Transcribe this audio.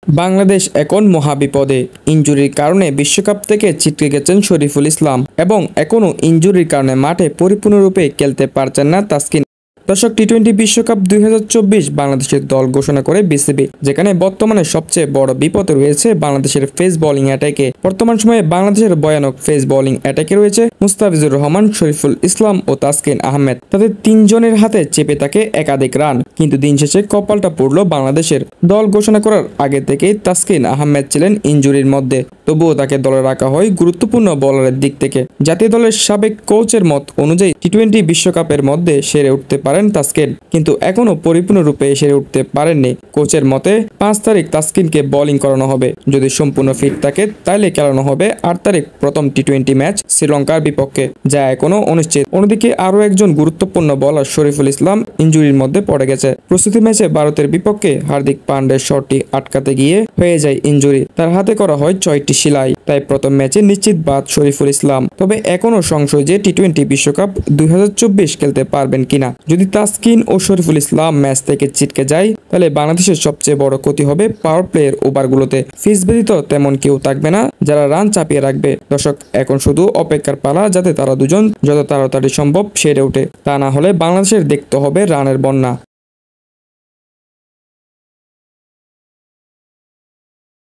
বাংলাদেশ এখন মহাবিপদে। ইনজুরির কারণে বিশ্বকাপ থেকে ছিটকে গেছেন শরীফুল ইসলাম এবং এখনও ইনজুরির কারণে মাঠে পরিপূর্ণরূপে খেলতে পারছেন না তাসকিন। দর্শক, টি-20 বিশ্বকাপ 2024 বাংলাদেশের দল ঘোষণা করে বিসিবি, যেখানে বর্তমানে সবচেয়ে বড় বিপদে রয়েছে বাংলাদেশের পেস বোলিং অ্যাটাকে। বর্তমান সময়ে বাংলাদেশের ভয়ানক পেস বোলিং অ্যাটাকে রয়েছে মুস্তাফিজুর রহমান, শরীফুল ইসলাম ও তাসকিন আহমেদ। তাদের তিনজনের হাতে চেপে থাকে একাধিক রান, কিন্তু দিন শেষে কপালটা পড়ল বাংলাদেশের। দল ঘোষণা করার আগে থেকেই তাসকিন আহমেদ ছিলেন ইনজুরির মধ্যে, তবুও তাকে দলে রাখা হয় গুরুত্বপূর্ণ বোলারের দিক থেকে। জাতীয় দলের সাবেক কোচের মত অনুযায়ী টি-20 বিশ্বকাপের মধ্যে সেরে উঠতে পারেন তাসকিন, কিন্তু এখনও পরিপূর্ণরূপে সেরে উঠতে পারেননি। কোচের মতে 5 তারিখ তাসকিনকে বোলিং করানো হবে। যদি সম্পূর্ণ ফিট থাকে তাহলে খেলানো হবে 8 তারিখ প্রথম টি-20 ম্যাচ শ্রীলঙ্কার বিপক্ষে, যা এখনও অনিশ্চিত। অন্যদিকে আরও একজন গুরুত্বপূর্ণ বোলার শরীফুল ইসলাম ইনজুরির মধ্যে পড়ে গেছে। প্রস্তুতি ম্যাচে ভারতের বিপক্ষে হার্দিক পান্ডের শটটি আটকাতে গিয়ে হয়ে যায় ইনজুরি। তার হাতে করা হয় 6টি সেলাই, তাই প্রথম ম্যাচে নিশ্চিত বাদ শরীফুল ইসলাম। তবে এখনও সংশয় যে টি-20 বিশ্বকাপ 2024 খেলতে পারবেন কিনা। যদি তাসকিন ও শরীফুল ইসলাম ম্যাচ থেকে ছিটকে যায়, তাহলে বাংলাদেশের সবচেয়ে বড় ক্ষতি হবে পাওয়ার প্লের ওভারগুলোতে। ফিস ব্যতীত তেমন কেউ থাকবে না যারা রান চাপিয়ে রাখবে। দর্শক, এখন শুধু অপেক্ষার পালা যাতে তারা দুজন যত তাড়াতাড়ি সম্ভব সেরে ওঠে। তা না হলে বাংলাদেশের দেখতে হবে রানের বন্যা।